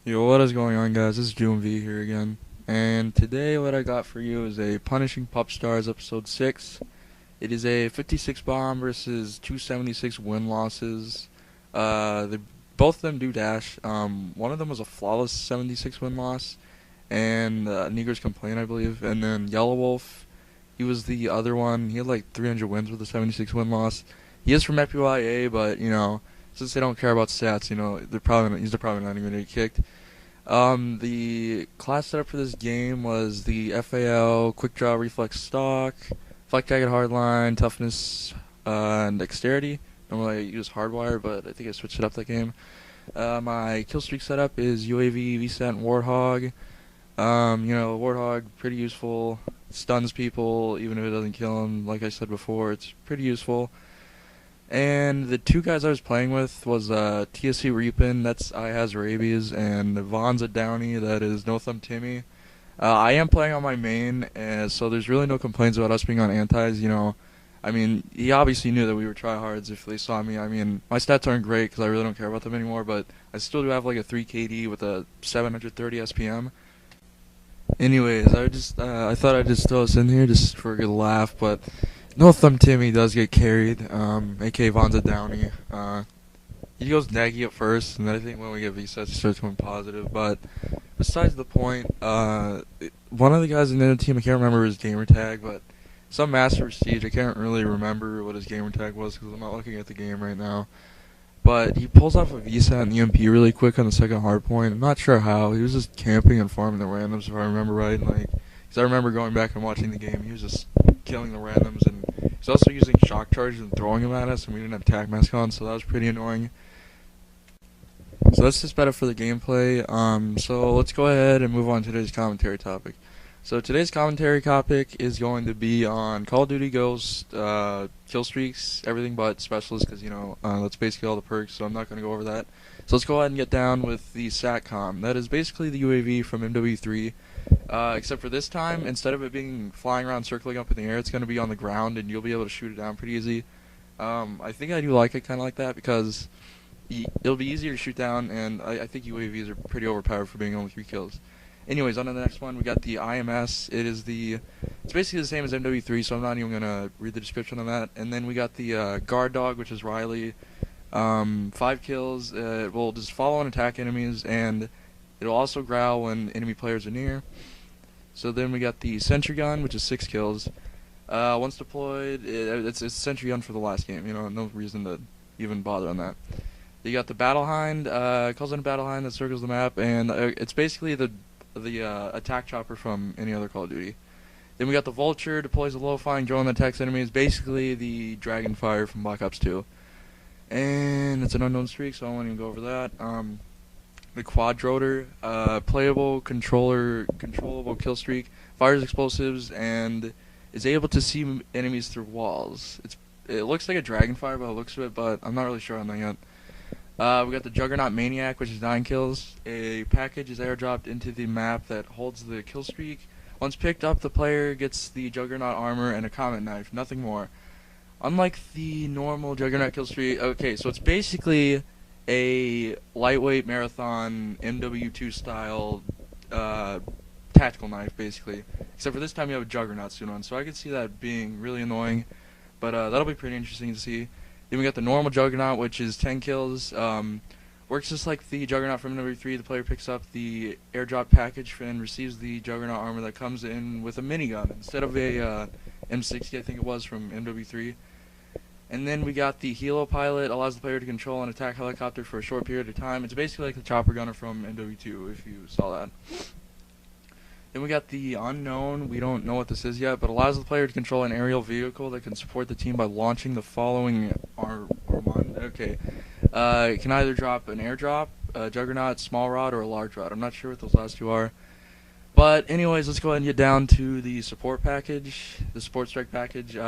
Yo, what is going on, guys? This is June V here again. And today, what I got for you is a Punishing Pubstars episode 6. It is a 56 bomb versus 276 win losses. Both of them do dash. One of them was a flawless 76 win loss, and Negro's Complaint, I believe. And then Yellow Wolf, he was the other one. He had like 300 wins with a 76 win loss. He is from FUIA, but, since they don't care about stats, he's probably not even going to get kicked. The class setup for this game was the FAL, Quick Draw, Reflex Stock, Fleck Jagged Hardline, Toughness, and Dexterity. Normally I use Hardwire, but I think I switched it up that game. My kill streak setup is UAV, VSAT, and Warthog. Warthog, pretty useful. Stuns people, even if it doesn't kill them. Like I said before, it's pretty useful. And the two guys I was playing with was TSC Reapin, that's I has rabies, and Vonza Downey, that is No Thumb Timmy. I am playing on my main, so there's really no complaints about us being on antis. He obviously knew that we were tryhards if they saw me. My stats aren't great because I really don't care about them anymore, but I still do have like a 3 KD with a 730 SPM. Anyways, I thought I'd just throw this in here just for a good laugh, but No Thumb Timmy does get carried, aka Vonza Downey. He goes neggy at first, and then I think when we get V-sets, he starts going positive. But besides the point, one of the guys in the team, I can't remember his gamer tag, but some Master Prestige, I can't really remember what his gamer tag was because I'm not looking at the game right now. But he pulls off a VSAT and EMP really quick on the second hard point. I'm not sure how. He was just camping and farming the randoms, if I remember right. Because I remember going back and watching the game. He was just killing the randoms, and he's also using shock charges and throwing them at us, and we didn't have tac mask on, so that was pretty annoying. So that's just better for the gameplay. So let's go ahead and move on to today's commentary topic. So today's commentary topic is going to be on Call of Duty Ghost, kill streaks, everything but specialists, because, that's basically all the perks, so I'm not going to go over that. So let's go ahead and get down with the SATCOM. That is basically the UAV from MW3, except for this time, instead of it being flying around circling up in the air, it's going to be on the ground, and you'll be able to shoot it down pretty easy. I think I do like it kind of like that, because it'll be easier to shoot down, and I think UAVs are pretty overpowered for being only 3 kills. Anyways, on to the next one, we got the IMS. It's basically the same as MW3, so I'm not even going to read the description on that. And then we got the Guard Dog, which is Riley. 5 kills. It will just follow and attack enemies, and it'll also growl when enemy players are near. So then we got the Sentry Gun, which is 6 kills. Once deployed, it's a Sentry Gun for the last game. No reason to even bother on that. You got the Battle Hind. Calls in a Battle Hind that circles the map, and it's basically the attack chopper from any other Call of Duty. Then we got the Vulture, deploys a low-flying drone that attacks enemies, basically the Dragonfire from Black Ops 2. And it's an unknown streak, so I won't even go over that. The Quadrotor, playable, controllable kill streak, fires explosives, and is able to see enemies through walls. It looks like a Dragonfire by the looks of it, but I'm not really sure on that yet. We got the Juggernaut Maniac, which is 9 kills. A package is airdropped into the map that holds the kill streak. Once picked up, the player gets the Juggernaut armor and a Comet Knife, nothing more. Unlike the normal Juggernaut kill streak, okay, so it's basically a lightweight marathon MW2 style tactical knife, basically. Except for this time you have a Juggernaut suit on, so I could see that being really annoying. But that'll be pretty interesting to see. Then we got the normal Juggernaut, which is 10 kills. Works just like the Juggernaut from MW3. The player picks up the airdrop package and receives the Juggernaut armor that comes in with a minigun instead of a M60, I think it was, from MW3. And then we got the Helo Pilot, allows the player to control an attack helicopter for a short period of time. It's basically like the Chopper Gunner from MW2, if you saw that. Then we got the Unknown. We don't know what this is yet, but allows the player to control an aerial vehicle that can support the team by launching the following Armand. Okay. It can either drop an airdrop, a Juggernaut, small rod, or a large rod. I'm not sure what those last two are. But anyways, let's go ahead and get down to the support package, the support strike package. We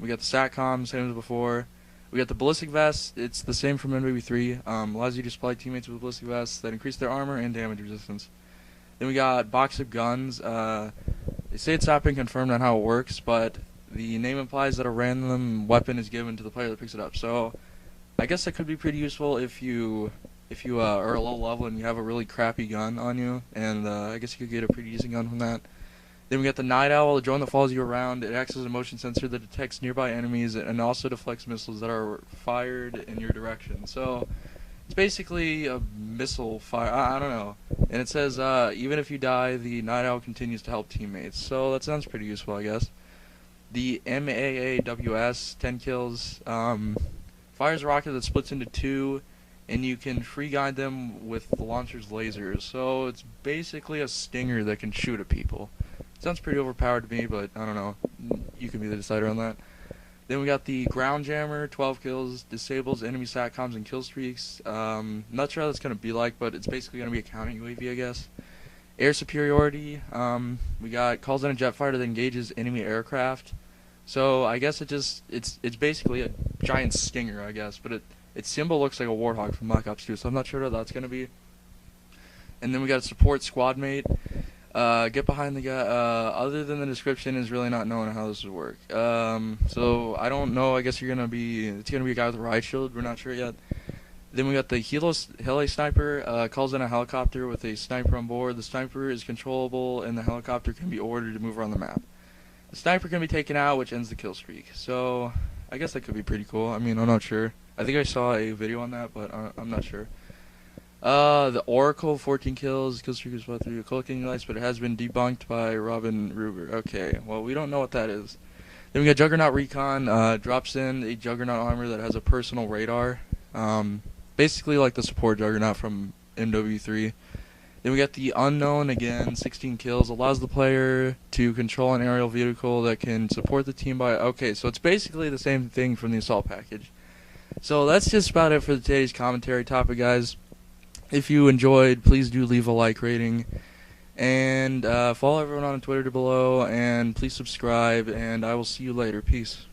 got the SATCOM, same as before. We got the Ballistic Vest. It's the same from MW3. Allows you to supply teammates with Ballistic Vests that increase their armor and damage resistance. Then we got Box of Guns. They say it's not been confirmed on how it works, but the name implies that a random weapon is given to the player that picks it up. So I guess that could be pretty useful if you if you are a low level and you have a really crappy gun on you, and I guess you could get a pretty decent gun from that. Then we got the Night Owl. The drone that follows you around. It acts as a motion sensor that detects nearby enemies and also deflects missiles that are fired in your direction. So it's basically a missile fire. I don't know. And it says even if you die, the Night Owl continues to help teammates. So that sounds pretty useful, I guess. The MAAWS, 10 kills, fires a rocket that splits into two, and you can free guide them with the launcher's lasers. So it's basically a stinger that can shoot at people. Sounds pretty overpowered to me, but I don't know. You can be the decider on that. Then we got the Ground Jammer, 12 kills, disables enemy SATCOMs and kill streaks. Not sure how that's going to be like, but it's basically going to be a counter UAV, I guess. Air superiority, we got calls in a jet fighter that engages enemy aircraft. So I guess it's basically a giant stinger, I guess, but its symbol looks like a warthog from Black Ops 2, so I'm not sure what that's going to be. And then we got a support squad mate. Get behind the guy. Other than the description is really not knowing how this would work. So I don't know. I guess it's gonna be a guy with a riot shield. We're not sure yet. Then we got the heli sniper. Calls in a helicopter with a sniper on board. The sniper is controllable, and the helicopter can be ordered to move around the map. The sniper can be taken out, which ends the kill streak. So I guess that could be pretty cool. I mean, I'm not sure. I think I saw a video on that, but I'm not sure. The Oracle, 14 kills, kill streak is about through cloaking lights, but it has been debunked by Robin Ruger. Okay, well, we don't know what that is. Then we got Juggernaut Recon, drops in a Juggernaut armor that has a personal radar. Basically like the support Juggernaut from MW3. Then we got the Unknown, again, 16 kills, allows the player to control an aerial vehicle that can support the team by... Okay, so it's basically the same thing from the Assault package. So that's just about it for today's commentary topic, guys. If you enjoyed, please do leave a like rating, and follow everyone on Twitter below, and please subscribe, and I will see you later. Peace.